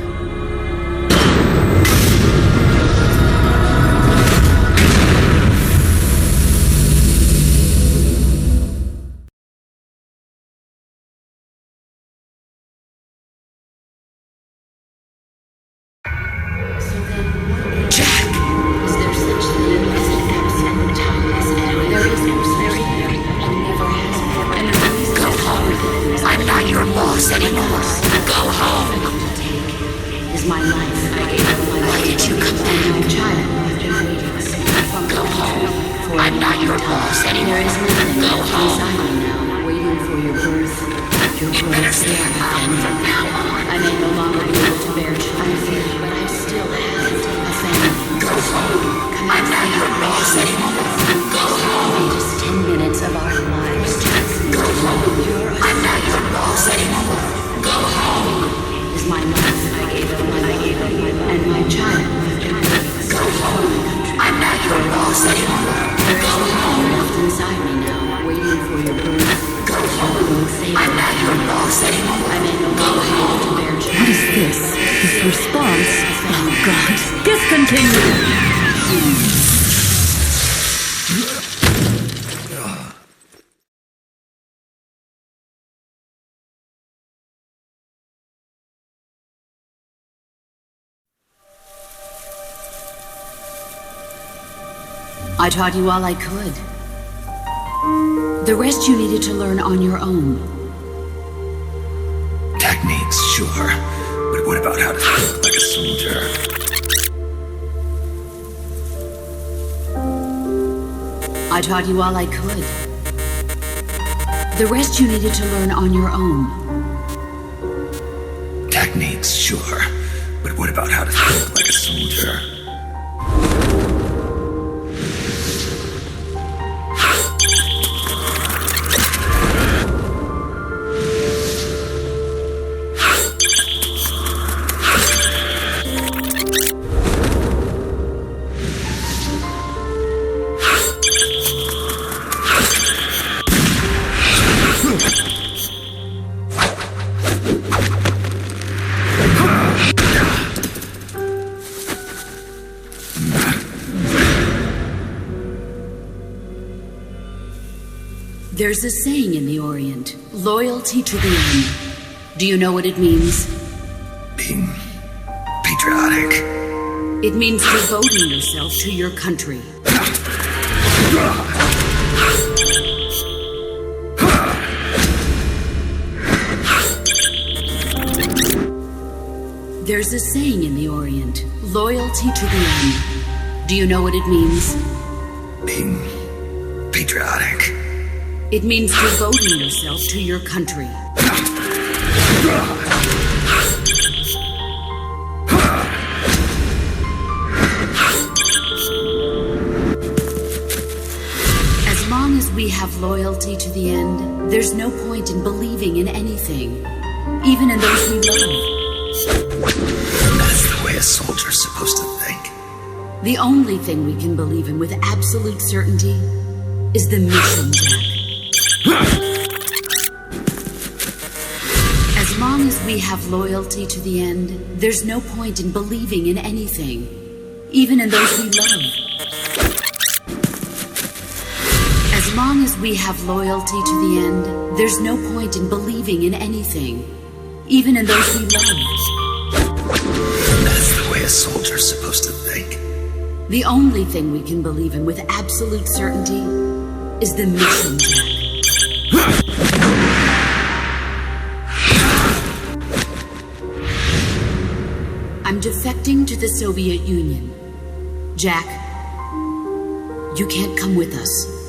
I taught you all I could. The rest you needed to learn on your own. Techniques, sure. But what about how to think like a soldier? I taught you all I could. The rest you needed to learn on your own. Techniques, sure. But what about how to think like a soldier? There's a saying in the Orient, loyalty to the end. Do you know what it means? Being patriotic. It means devoting yourself to your country. There's a saying in the Orient, loyalty to the end. Do you know what it means? Being patriotic. It means devoting yourself to your country. As long as we have loyalty to the end, there's no point in believing in anything, even in those we love. That's the way a soldier's supposed to think. The only thing we can believe in with absolute certainty is the mission, Jack. As long as we have loyalty to the end, there's no point in believing in anything, even in those we love. As long as we have loyalty to the end, there's no point in believing in anything, even in those we love. That's the way a soldier's supposed to think. The only thing we can believe in with absolute certainty is the mission, Jack. I'm defecting to the Soviet Union. Jack, you can't come with us.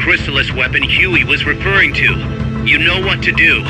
Chrysalis weapon Huey was referring to. You know what to do.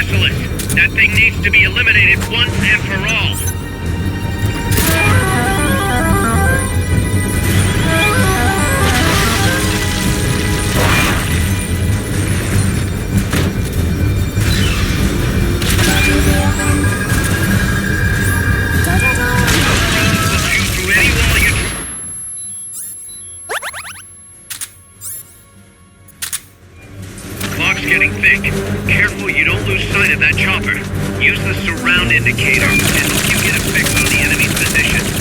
Chrysalis. That thing needs to be eliminated once and for all. Getting thick. Careful you don't lose sight of that chopper. Use the surround indicator to help you get a fix on the enemy's position.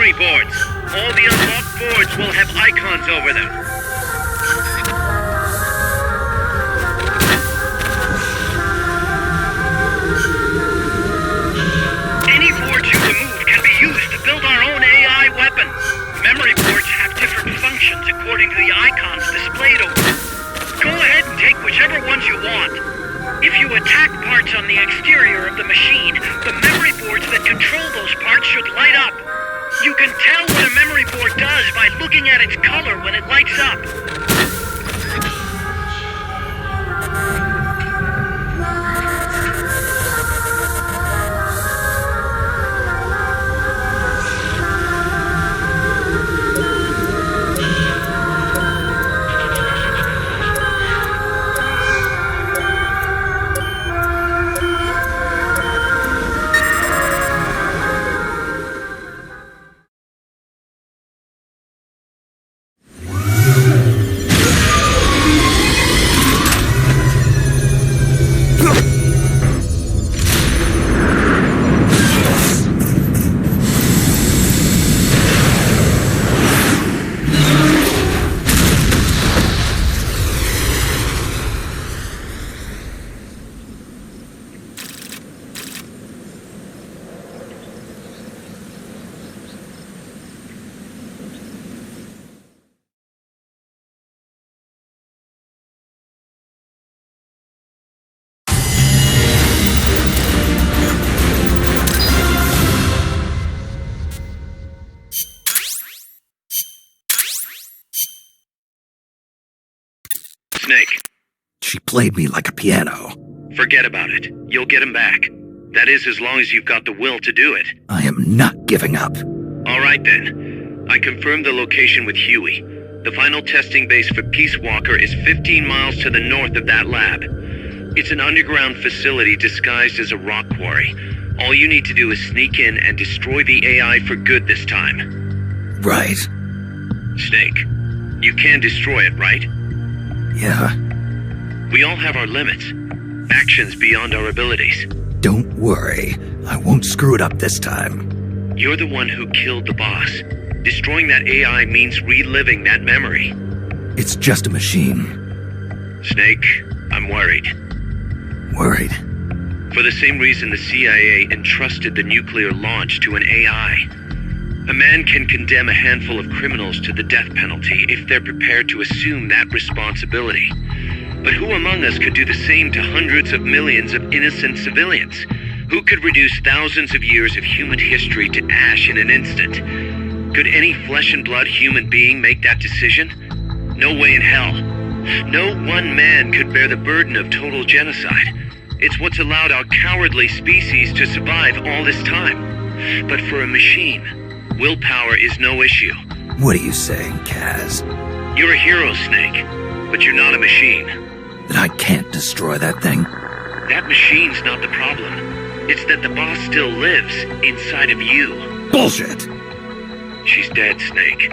memory boards. All the unlocked boards will have icons over them. Any boards you remove can be used to build our own AI weapons. Memory boards have different functions according to the icons displayed over them. Go ahead and take whichever ones you want. If you attack parts on the exterior of the machine, the memory boards that control those parts should light up. You can tell what a memory board does by looking at its color when it lights up. Snake. She played me like a piano. Forget about it. You'll get him back. That is, as long as you've got the will to do it. I am not giving up. All right, then. I confirmed the location with Huey. The final testing base for Peace Walker is 15 miles to the north of that lab. It's an underground facility disguised as a rock quarry. All you need to do is sneak in and destroy the AI for good this time. Right. Snake, you can destroy it, right? Yeah. We all have our limits. Actions beyond our abilities. Don't worry. I won't screw it up this time. You're the one who killed the boss. Destroying that AI means reliving that memory. It's just a machine. Snake, I'm worried. Worried? For the same reason the CIA entrusted the nuclear launch to an AI. A man can condemn a handful of criminals to the death penalty if they're prepared to assume that responsibility. But who among us could do the same to hundreds of millions of innocent civilians? Who could reduce thousands of years of human history to ash in an instant? Could any flesh and blood human being make that decision? No way in hell. No one man could bear the burden of total genocide. It's what's allowed our cowardly species to survive all this time. But for a machine, willpower is no issue. What are you saying, Kaz? You're a hero, Snake, but you're not a machine. That I can't destroy that thing? That machine's not the problem. It's that the boss still lives inside of you. Bullshit! She's dead, Snake.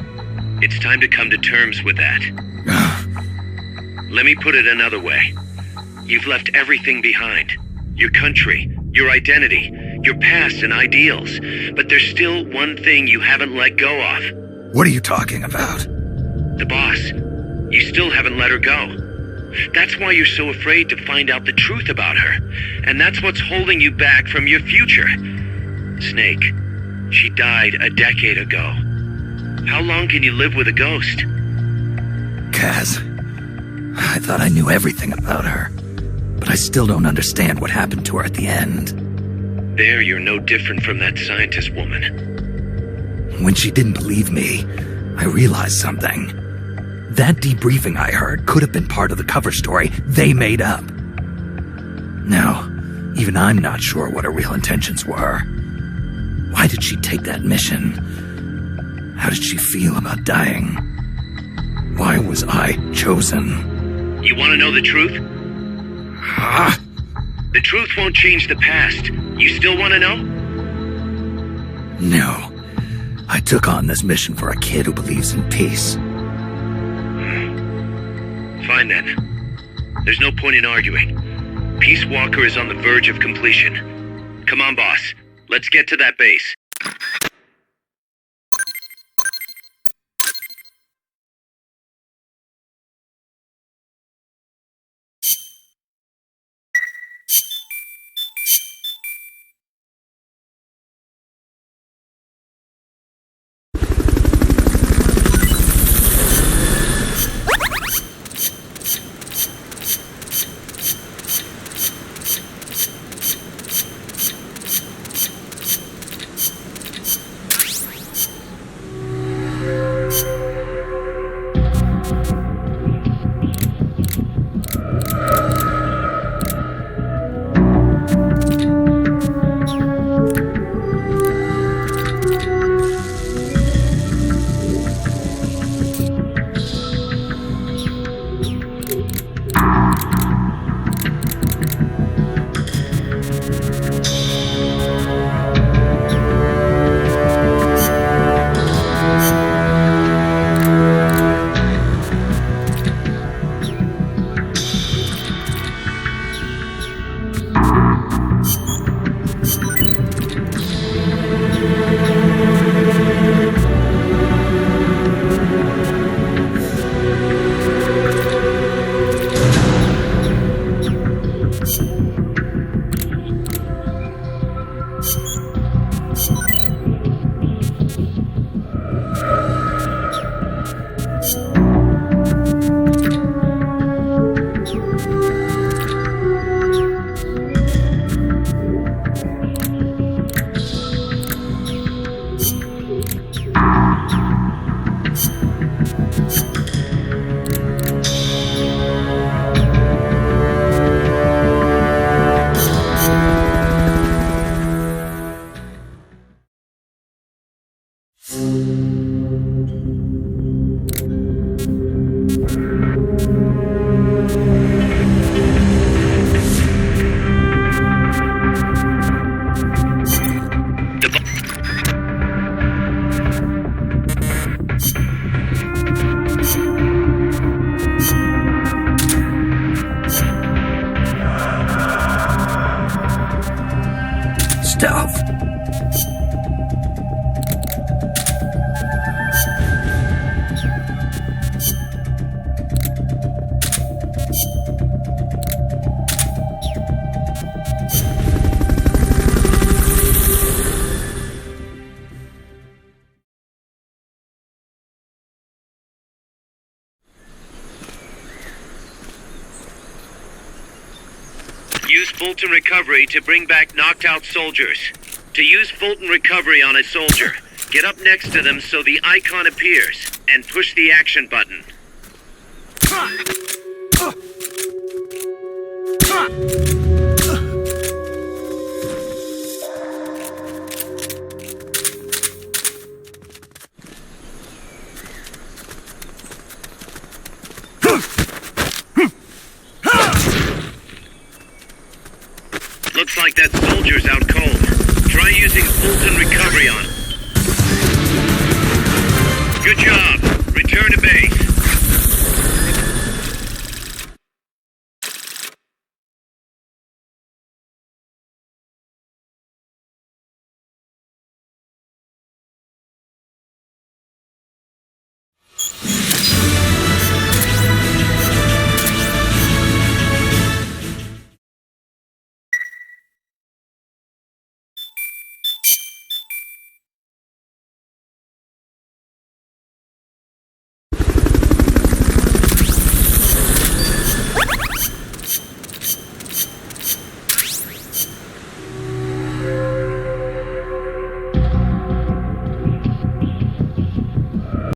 It's time to come to terms with that. Let me put it another way. You've left everything behind. Your country, your identity, your past and ideals. But there's still one thing you haven't let go of. What are you talking about? The boss. You still haven't let her go. That's why you're so afraid to find out the truth about her. And that's what's holding you back from your future. Snake, she died a decade ago. How long can you live with a ghost? Kaz, I thought I knew everything about her. But I still don't understand what happened to her at the end. There, you're no different from that scientist woman. When she didn't believe me, I realized something. That debriefing I heard could have been part of the cover story they made up. Now, even I'm not sure what her real intentions were. Why did she take that mission? How did she feel about dying? Why was I chosen? You want to know the truth? Ah! The truth won't change the past. You still want to know? No. I took on this mission for a kid who believes in peace. Fine then. There's no point in arguing. Peace Walker is on the verge of completion. Come on, boss. Let's get to that base. Use Fulton Recovery to bring back knocked out soldiers. To use Fulton Recovery on a soldier, get up next to them so the icon appears, and push the action button. Looks like that soldier's out cold. Try using Fulton Recovery on him. Good job.